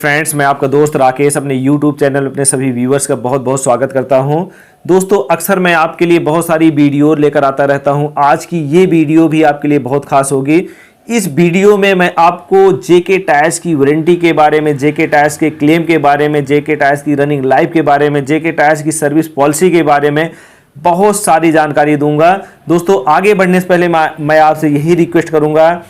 Friends, मैं आपका दोस्त राकेश अपने YouTube चैनल अपने सभी व्यूवर्स का बहुत बहुत स्वागत करता हूं। दोस्तों, अक्सर मैं आपके लिए बहुत सारी वीडियो लेकर आता रहता हूं। आज की ये वीडियो भी आपके लिए बहुत खास होगी। इस वीडियो में मैं आपको जेके टायर्स की वारंटी के बारे में, जेके टायर्स के क्लेम के बारे में, जेके टायर्स की रनिंग लाइफ के बारे में, जेके टायर्स की सर्विस पॉलिसी के बारे में बहुत सारी जानकारी दूंगा। दोस्तों, आगे बढ़ने से पहले मैं आपसे यही रिक्वेस्ट करूंगा,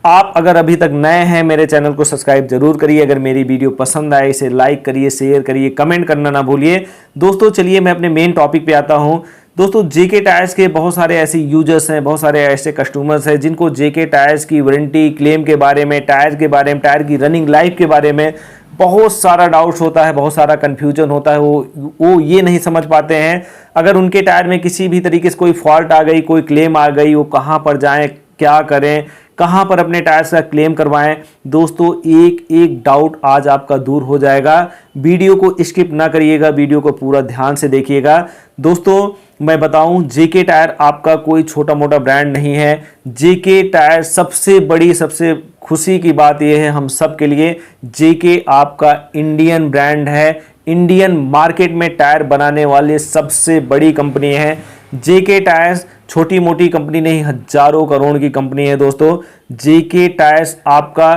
आप अगर अभी तक नए हैं मेरे चैनल को सब्सक्राइब जरूर करिए। अगर मेरी वीडियो पसंद आए इसे लाइक करिए, शेयर करिए, कमेंट करना ना भूलिए। दोस्तों, चलिए मैं अपने मेन टॉपिक पे आता हूं। दोस्तों, जेके टायर्स के बहुत सारे ऐसे यूजर्स हैं, बहुत सारे ऐसे कस्टमर्स हैं जिनको जेके टायर्स की वारंटी क्लेम के बारे में, टायर के बारे में, टायर की रनिंग लाइफ के बारे में बहुत सारा डाउट्स होता है, बहुत सारा कन्फ्यूजन होता है। वो ये नहीं समझ पाते हैं अगर उनके टायर में किसी भी तरीके से कोई फॉल्ट आ गई, कोई क्लेम आ गई, वो कहाँ पर जाएं, क्या करें, कहां पर अपने टायर्स का क्लेम करवाएं। दोस्तों, एक एक डाउट आज आपका दूर हो जाएगा। वीडियो को स्किप ना करिएगा, वीडियो को पूरा ध्यान से देखिएगा। दोस्तों, मैं बताऊं, जेके टायर आपका कोई छोटा मोटा ब्रांड नहीं है। जेके टायर सबसे बड़ी, सबसे खुशी की बात यह है हम सब के लिए, जेके आपका इंडियन ब्रांड है। इंडियन मार्केट में टायर बनाने वाले सबसे बड़ी कंपनी है। जेके टायर्स छोटी मोटी कंपनी नहीं, हजारों करोड़ की कंपनी है। दोस्तों, जेके टायर्स आपका,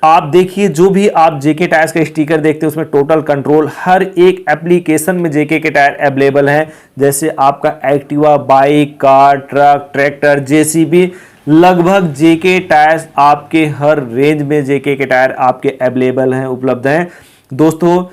आप देखिए, जो भी आप जेके टायर्स का स्टिकर देखते हैं उसमें टोटल कंट्रोल, हर एक एप्लीकेशन में जेके के टायर अवेलेबल हैं। जैसे आपका Activa, bike, car, truck, tractor, JCB, लगभग जेके टायर्स आपके हर रेंज में जेके के टायर आपके अवेलेबल हैं, उपलब्ध हैं। दोस्तों,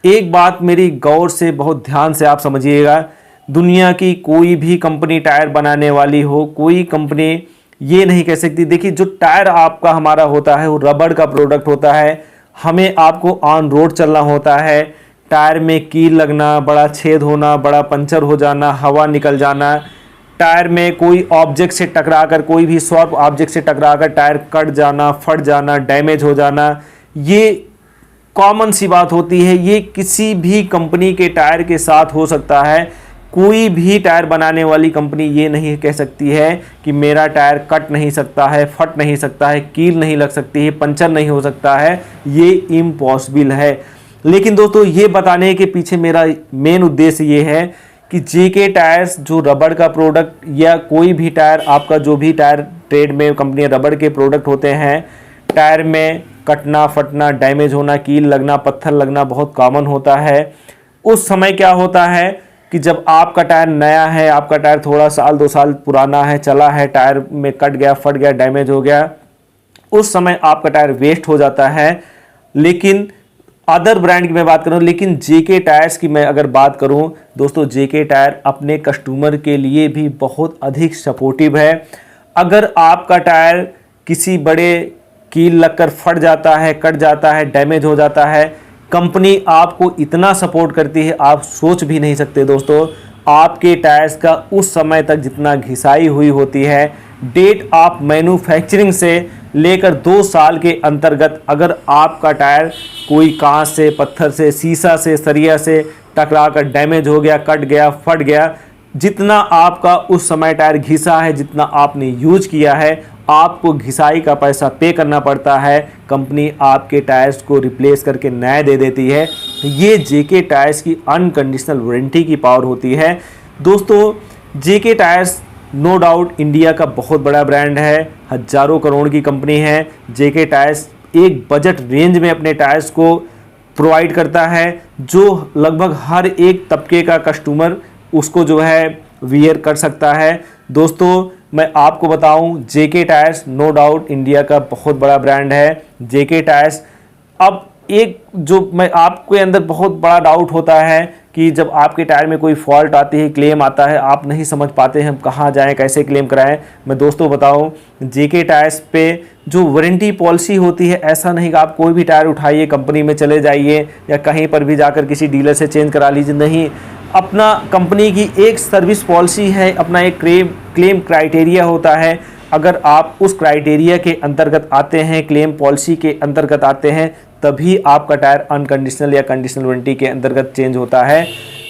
एक बात मेरी गौर से बहुत ध्यान से आप समझिएगा, दुनिया की कोई भी कंपनी टायर बनाने वाली हो, कोई कंपनी ये नहीं कह सकती। देखिए, जो टायर आपका हमारा होता है वो रबड़ का प्रोडक्ट होता है। हमें आपको ऑन रोड चलना होता है। टायर में कील लगना, बड़ा छेद होना, बड़ा पंचर हो जाना, हवा निकल जाना, टायर में कोई ऑब्जेक्ट से टकराकर, कोई भी शार्प ऑब्जेक्ट से टकराकर टायर कट जाना, फट जाना, डैमेज हो जाना, ये कॉमन सी बात होती है। ये किसी भी कंपनी के टायर के साथ हो सकता है। कोई भी टायर बनाने वाली कंपनी ये नहीं कह सकती है कि मेरा टायर कट नहीं सकता है, फट नहीं सकता है, कील नहीं लग सकती है, पंचर नहीं हो सकता है। ये इम्पॉसिबल है। लेकिन दोस्तों, ये बताने के पीछे मेरा मेन उद्देश्य ये है कि जेके टायर्स जो रबड़ का प्रोडक्ट, या कोई भी टायर आपका, जो भी टायर ट्रेड में कंपनी रबड़ के प्रोडक्ट होते हैं, टायर में कटना, फटना, डैमेज होना, कील लगना, पत्थर लगना बहुत कॉमन होता है। उस समय क्या होता है कि जब आपका टायर नया है, आपका टायर थोड़ा साल 2 साल पुराना है, चला है, टायर में कट गया, फट गया, डैमेज हो गया, उस समय आपका टायर वेस्ट हो जाता है। लेकिन अदर ब्रांड की मैं बात करूं, लेकिन जेके टायर्स की मैं अगर बात करूं, दोस्तों, जेके टायर अपने कस्टमर के लिए भी बहुत अधिक सपोर्टिव है। अगर आपका टायर किसी बड़े कील लगकर फट जाता है, कट जाता है, डैमेज हो जाता है, कंपनी आपको इतना सपोर्ट करती है, आप सोच भी नहीं सकते। दोस्तों, आपके टायर्स का उस समय तक जितना घिसाई हुई होती है, डेट ऑफ मैन्युफैक्चरिंग से लेकर 2 साल के अंतर्गत, अगर आपका टायर कोई कांच से, पत्थर से, शीशा से, सरिया से टकरा कर डैमेज हो गया, कट गया, फट गया, जितना आपका उस समय टायर घिसा है, जितना आपने यूज किया है, आपको घिसाई का पैसा पे करना पड़ता है। कंपनी आपके टायर्स को रिप्लेस करके नए दे देती है। ये जेके टायर्स की अनकंडीशनल वारंटी की पावर होती है। दोस्तों, जेके टायर्स नो डाउट इंडिया का बहुत बड़ा ब्रांड है, हजारों करोड़ की कंपनी है। जेके टायर्स एक बजट रेंज में अपने टायर्स को प्रोवाइड करता है, जो लगभग हर एक तबके का कस्टमर उसको जो है वियर कर सकता है। दोस्तों, मैं आपको बताऊं, जेके टायर्स नो डाउट इंडिया का बहुत बड़ा ब्रांड है। जेके टायर्स, अब एक जो मैं आपके अंदर बहुत बड़ा डाउट होता है कि जब आपके टायर में कोई फॉल्ट आती है, क्लेम आता है, आप नहीं समझ पाते हैं हम कहाँ जाएं, कैसे क्लेम कराएं। मैं दोस्तों बताऊं, जेके टायर्स पे जो वारंटी पॉलिसी होती है, ऐसा नहीं कि आप कोई भी टायर उठाइए, कंपनी में चले जाइए या कहीं पर भी जाकर किसी डीलर से चेंज करा लीजिए। नहीं, अपना कंपनी की एक सर्विस पॉलिसी है, अपना एक क्लेम क्राइटेरिया होता है। अगर आप उस क्राइटेरिया के अंतर्गत आते हैं, क्लेम पॉलिसी के अंतर्गत आते हैं, तभी आपका टायर अनकंडीशनल या कंडीशनल वारंटी के अंतर्गत चेंज होता है।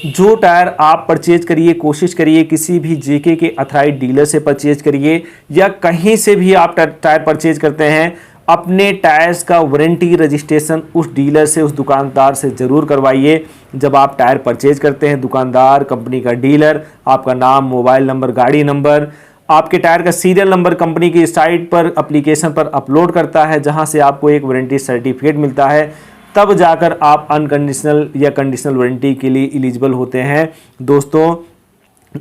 जो टायर आप परचेज करिए, कोशिश करिए किसी भी जेके के अथराइज डीलर से परचेज करिए, या कहीं से भी आप टायर परचेज करते हैं, अपने टायर्स का वारंटी रजिस्ट्रेशन उस डीलर से, उस दुकानदार से ज़रूर करवाइए। जब आप टायर परचेज करते हैं, दुकानदार, कंपनी का डीलर आपका नाम, मोबाइल नंबर, गाड़ी नंबर, आपके टायर का सीरियल नंबर कंपनी की साइट पर, एप्लीकेशन पर अपलोड करता है, जहां से आपको एक वारंटी सर्टिफिकेट मिलता है, तब जाकर आप अनकंडीशनल या कंडीशनल वारंटी के लिए एलिजिबल होते हैं। दोस्तों,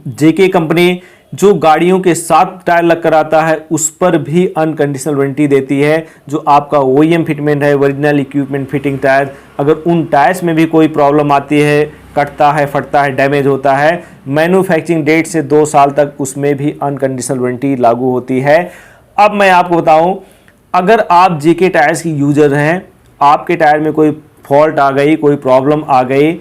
जेके कंपनी जो गाड़ियों के साथ टायर लग कर आता है उस पर भी अनकंडीशनल वारंटी देती है। जो आपका ओईएम फिटमेंट है, ओरिजिनल इक्विपमेंट फिटिंग टायर, अगर उन टायर्स में भी कोई प्रॉब्लम आती है, कटता है, फटता है, डैमेज होता है, मैन्युफैक्चरिंग डेट से 2 साल तक उसमें भी अनकंडीशनल वारंटी लागू होती है। अब मैं आपको बताऊं, अगर आप जेके टायर्स की यूजर हैं, आपके टायर में कोई फॉल्ट आ गई, कोई प्रॉब्लम आ गई,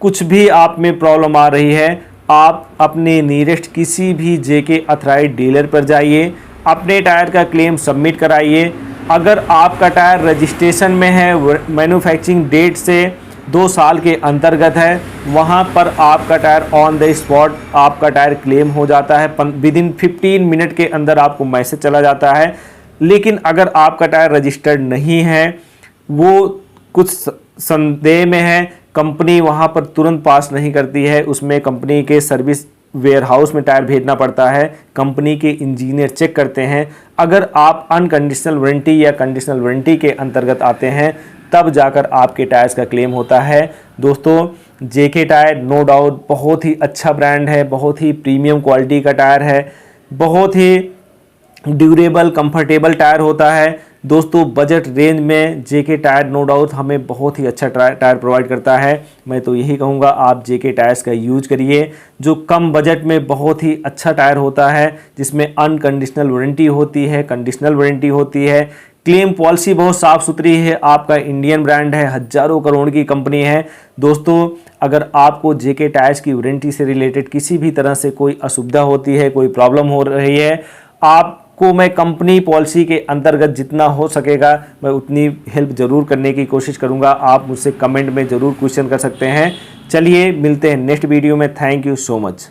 कुछ भी आप में प्रॉब्लम आ रही है, आप अपने नियरेस्ट किसी भी जेके अथराइज्ड डीलर पर जाइए, अपने टायर का क्लेम सबमिट कराइए। अगर आपका टायर रजिस्ट्रेशन में है, मैन्युफैक्चरिंग डेट से 2 साल के अंतर्गत है, वहां पर आपका टायर ऑन द स्पॉट आपका टायर क्लेम हो जाता है। विदिन 15 मिनट के अंदर आपको मैसेज चला जाता है। लेकिन अगर आपका टायर रजिस्टर्ड नहीं है, वो कुछ संदेह में है, कंपनी वहां पर तुरंत पास नहीं करती है, उसमें कंपनी के सर्विस वेयर हाउस में टायर भेजना पड़ता है, कंपनी के इंजीनियर चेक करते हैं। अगर आप अनकंडीशनल वारंटी या कंडीशनल वारंटी के अंतर्गत आते हैं, तब जाकर आपके टायर्स का क्लेम होता है। दोस्तों, जेके टायर नो डाउट बहुत ही अच्छा ब्रांड है, बहुत ही प्रीमियम क्वालिटी का टायर है, बहुत ही ड्यूरेबल, कंफर्टेबल टायर होता है। दोस्तों, बजट रेंज में जेके टायर नो डाउट हमें बहुत ही अच्छा टायर प्रोवाइड करता है। मैं तो यही कहूँगा, आप जेके टायर्स का यूज करिए, जो कम बजट में बहुत ही अच्छा टायर होता है, जिसमें अनकंडीशनल वारंटी होती है, कंडीशनल वारंटी होती है, क्लेम पॉलिसी बहुत साफ़ सुथरी है, आपका इंडियन ब्रांड है, हज़ारों करोड़ की कंपनी है। दोस्तों, अगर आपको जेके टायर्स की वारंटी से रिलेटेड किसी भी तरह से कोई असुविधा होती है, कोई प्रॉब्लम हो रही है, आपको मैं कंपनी पॉलिसी के अंतर्गत जितना हो सकेगा मैं उतनी हेल्प ज़रूर करने की कोशिश करूंगा। आप मुझसे कमेंट में ज़रूर क्वेश्चन कर सकते हैं। चलिए मिलते हैं नेक्स्ट वीडियो में। Thank you so much.